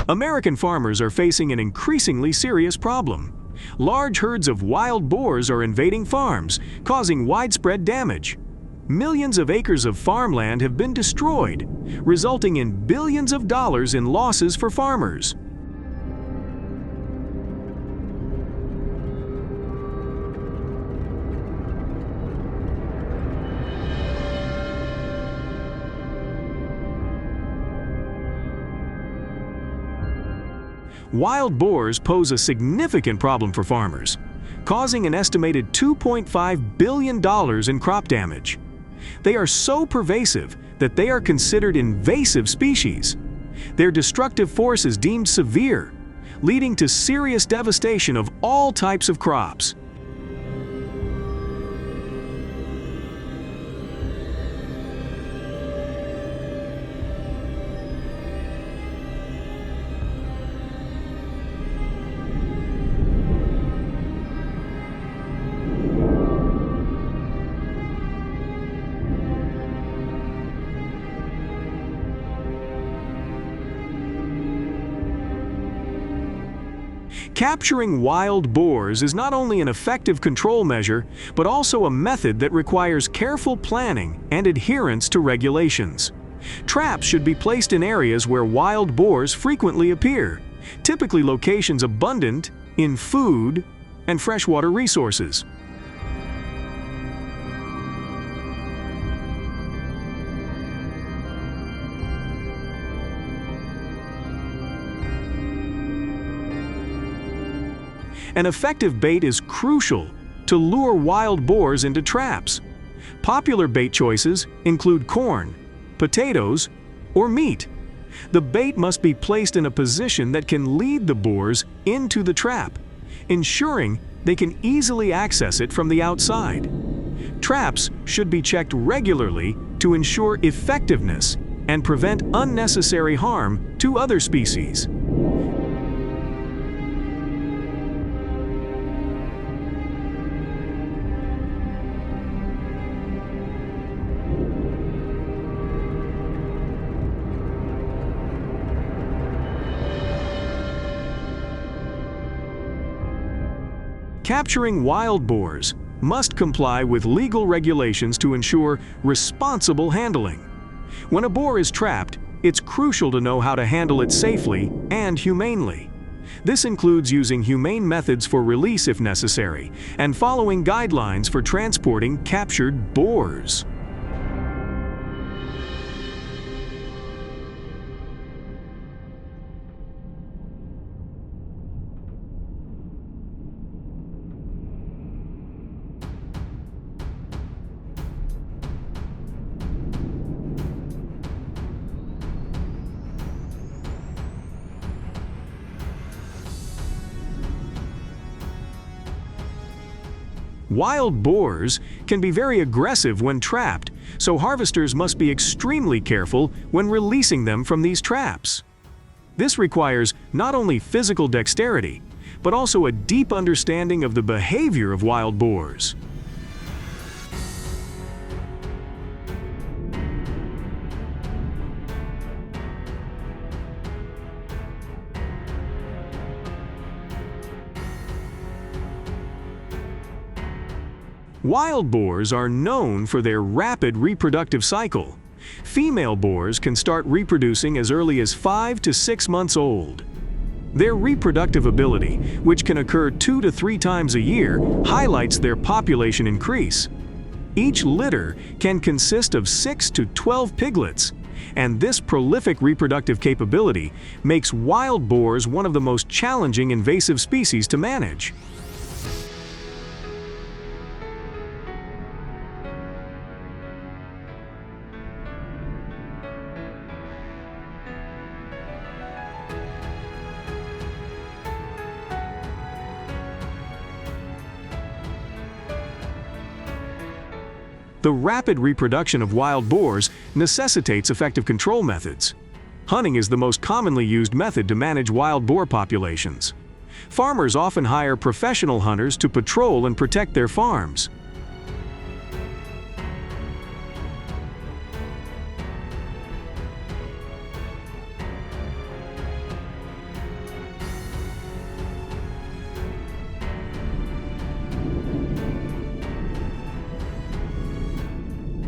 American farmers are facing an increasingly serious problem. Large herds of wild boars are invading farms, causing widespread damage. Millions of acres of farmland have been destroyed, resulting in billions of dollars in losses for farmers. Wild boars pose a significant problem for farmers, causing an estimated $2.5 billion in crop damage. They are so pervasive that they are considered invasive species. Their destructive force is deemed severe, leading to serious devastation of all types of crops. Capturing wild boars is not only an effective control measure, but also a method that requires careful planning and adherence to regulations. Traps should be placed in areas where wild boars frequently appear, typically locations abundant in food and freshwater resources. An effective bait is crucial to lure wild boars into traps. Popular bait choices include corn, potatoes, or meat. The bait must be placed in a position that can lead the boars into the trap, ensuring they can easily access it from the outside. Traps should be checked regularly to ensure effectiveness and prevent unnecessary harm to other species. Capturing wild boars must comply with legal regulations to ensure responsible handling. When a boar is trapped, it's crucial to know how to handle it safely and humanely. This includes using humane methods for release if necessary, and following guidelines for transporting captured boars. Wild boars can be very aggressive when trapped, so harvesters must be extremely careful when releasing them from these traps. This requires not only physical dexterity, but also a deep understanding of the behavior of wild boars. Wild boars are known for their rapid reproductive cycle. Female boars can start reproducing as early as 5 to 6 months old. Their reproductive ability, which can occur 2 to 3 times a year, highlights their population increase. Each litter can consist of 6 to 12 piglets, and this prolific reproductive capability makes wild boars one of the most challenging invasive species to manage. The rapid reproduction of wild boars necessitates effective control methods. Hunting is the most commonly used method to manage wild boar populations. Farmers often hire professional hunters to patrol and protect their farms.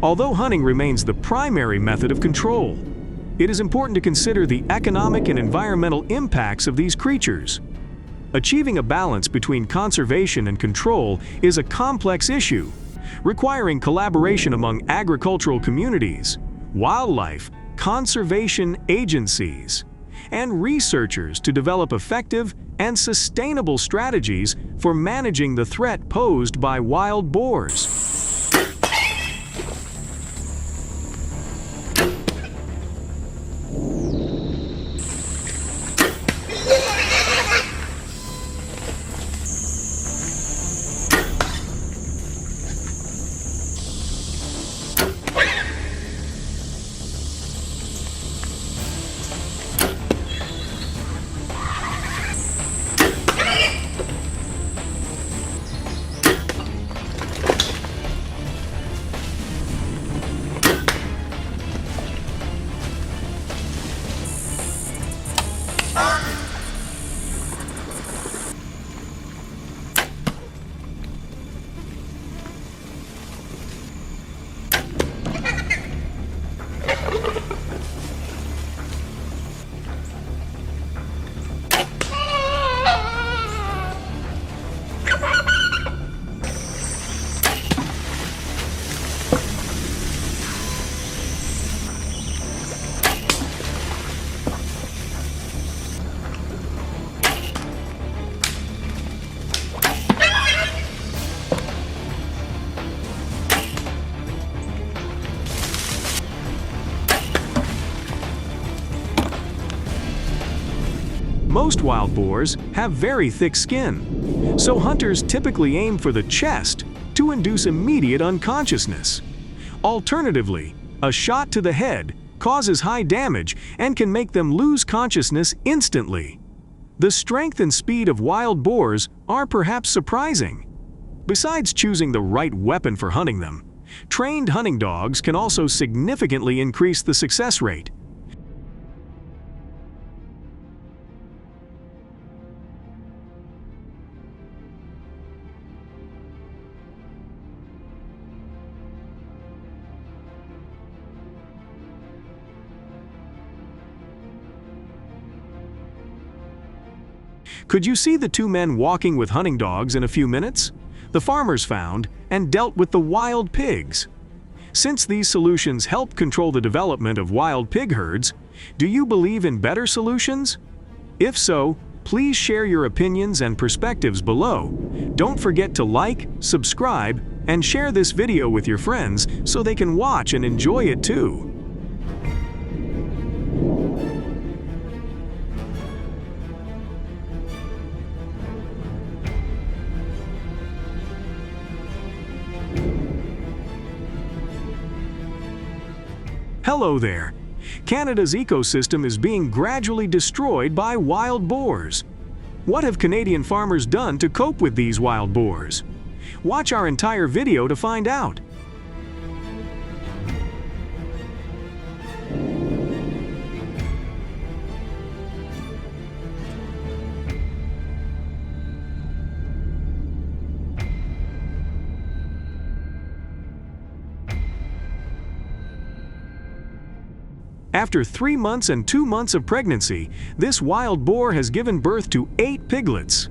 Although hunting remains the primary method of control, it is important to consider the economic and environmental impacts of these creatures. Achieving a balance between conservation and control is a complex issue, requiring collaboration among agricultural communities, wildlife conservation agencies, and researchers to develop effective and sustainable strategies for managing the threat posed by wild boars. Most wild boars have very thick skin, so hunters typically aim for the chest to induce immediate unconsciousness. Alternatively, a shot to the head causes high damage and can make them lose consciousness instantly. The strength and speed of wild boars are perhaps surprising. Besides choosing the right weapon for hunting them, trained hunting dogs can also significantly increase the success rate. Could you see the two men walking with hunting dogs in a few minutes? The farmers found and dealt with the wild pigs. Since these solutions help control the development of wild pig herds, do you believe in better solutions? If so, please share your opinions and perspectives below. Don't forget to like, subscribe, and share this video with your friends so they can watch and enjoy it too. Hello there! Canada's ecosystem is being gradually destroyed by wild boars. What have Canadian farmers done to cope with these wild boars? Watch our entire video to find out. After 3 months and 2 months of pregnancy, this wild boar has given birth to 8 piglets.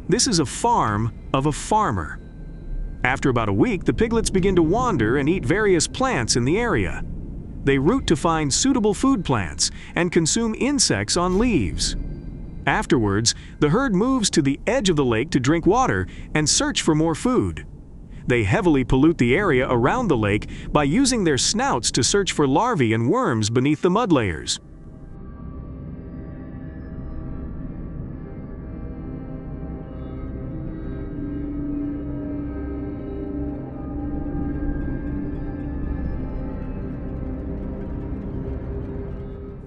This is a farm of a farmer. After about a week, the piglets begin to wander and eat various plants in the area. They root to find suitable food plants and consume insects on leaves. Afterwards, the herd moves to the edge of the lake to drink water and search for more food. They heavily pollute the area around the lake by using their snouts to search for larvae and worms beneath the mud layers.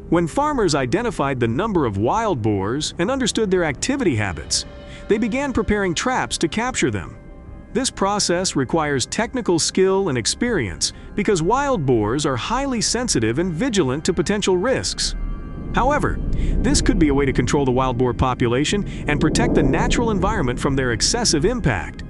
When farmers identified the number of wild boars and understood their activity habits, they began preparing traps to capture them. This process requires technical skill and experience because wild boars are highly sensitive and vigilant to potential risks. However, this could be a way to control the wild boar population and protect the natural environment from their excessive impact.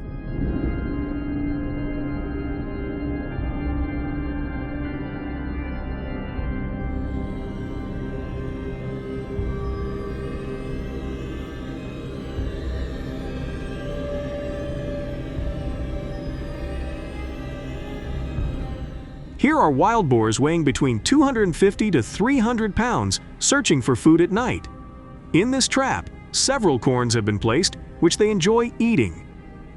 Here are wild boars weighing between 250 to 300 pounds searching for food at night. In this trap, several corns have been placed, which they enjoy eating.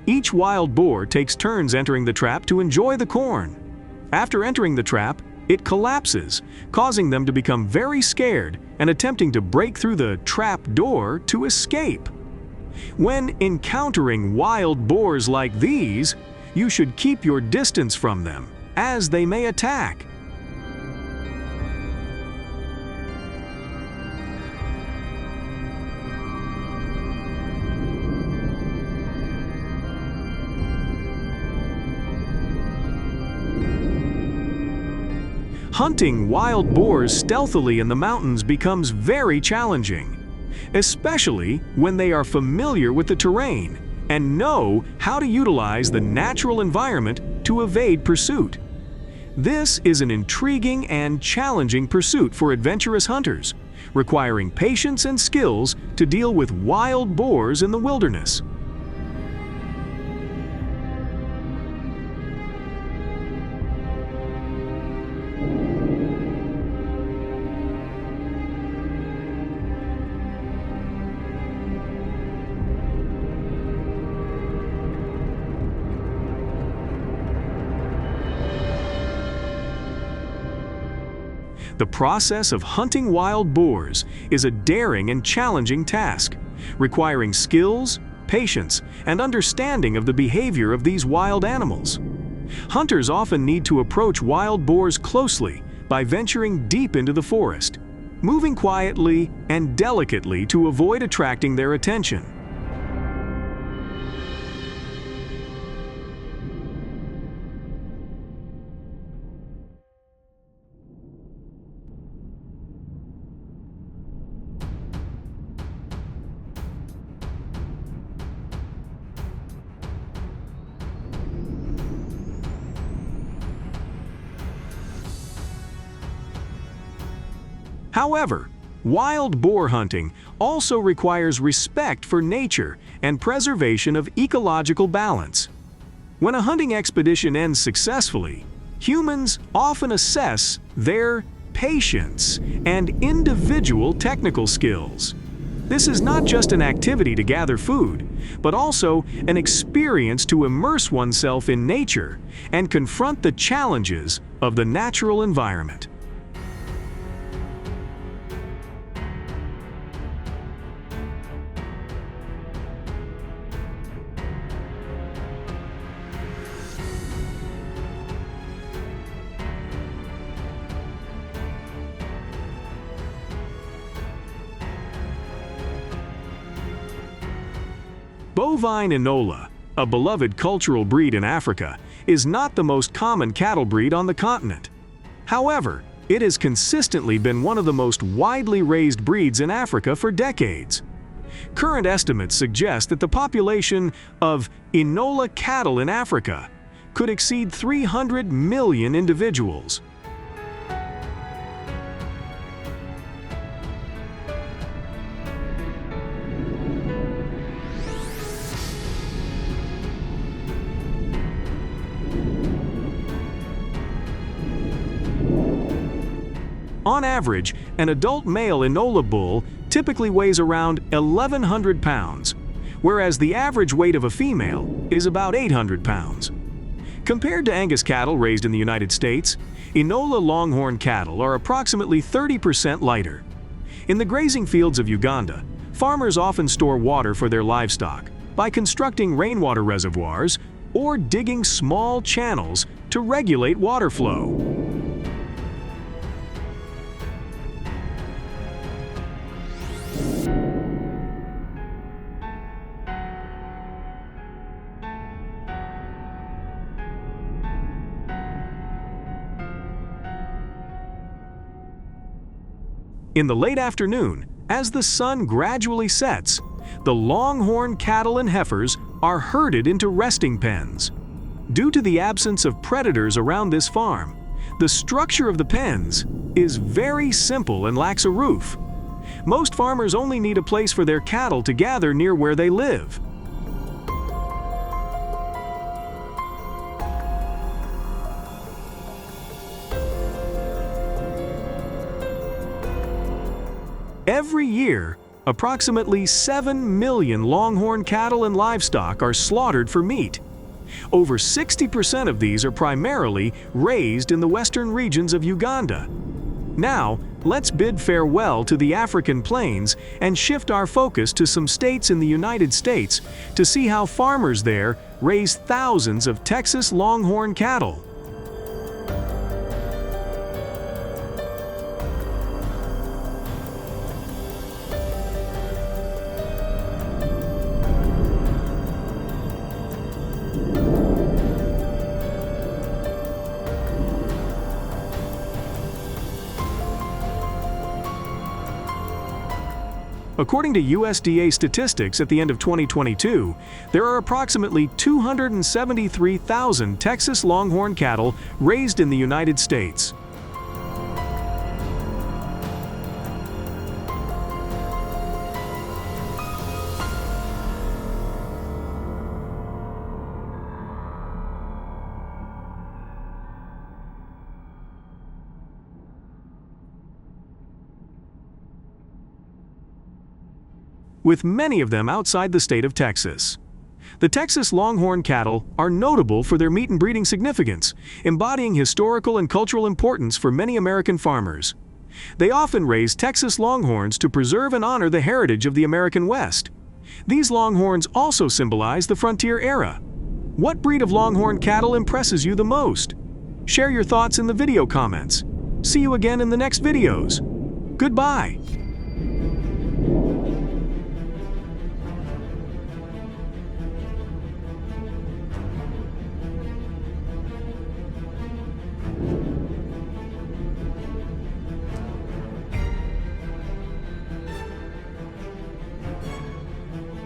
Each wild boar takes turns entering the trap to enjoy the corn. After entering the trap, it collapses, causing them to become very scared and attempting to break through the trap door to escape. When encountering wild boars like these, you should keep your distance from them, as they may attack. Hunting wild boars stealthily in the mountains becomes very challenging, especially when they are familiar with the terrain and know how to utilize the natural environment to evade pursuit. This is an intriguing and challenging pursuit for adventurous hunters, requiring patience and skills to deal with wild boars in the wilderness. The process of hunting wild boars is a daring and challenging task, requiring skills, patience, and understanding of the behavior of these wild animals. Hunters often need to approach wild boars closely by venturing deep into the forest, moving quietly and delicately to avoid attracting their attention. However, wild boar hunting also requires respect for nature and preservation of ecological balance. When a hunting expedition ends successfully, humans often assess their patience and individual technical skills. This is not just an activity to gather food, but also an experience to immerse oneself in nature and confront the challenges of the natural environment. Bovine Inola, a beloved cultural breed in Africa, is not the most common cattle breed on the continent. However, it has consistently been one of the most widely raised breeds in Africa for decades. Current estimates suggest that the population of Inola cattle in Africa could exceed 300 million individuals. On average, an adult male Inola bull typically weighs around 1,100 pounds, whereas the average weight of a female is about 800 pounds. Compared to Angus cattle raised in the United States, Inola longhorn cattle are approximately 30% lighter. In the grazing fields of Uganda, farmers often store water for their livestock by constructing rainwater reservoirs or digging small channels to regulate water flow. In the late afternoon, as the sun gradually sets, the longhorn cattle and heifers are herded into resting pens. Due to the absence of predators around this farm, the structure of the pens is very simple and lacks a roof. Most farmers only need a place for their cattle to gather near where they live. Every year, approximately 7 million longhorn cattle and livestock are slaughtered for meat. Over 60% of these are primarily raised in the western regions of Uganda. Now, let's bid farewell to the African plains and shift our focus to some states in the United States to see how farmers there raise thousands of Texas longhorn cattle. According to USDA statistics at the end of 2022, there are approximately 273,000 Texas longhorn cattle raised in the United States. With many of them outside the state of Texas. The Texas longhorn cattle are notable for their meat and breeding significance, embodying historical and cultural importance for many American farmers. They often raise Texas longhorns to preserve and honor the heritage of the American West. These longhorns also symbolize the frontier era. What breed of longhorn cattle impresses you the most? Share your thoughts in the video comments. See you again in the next videos. Goodbye.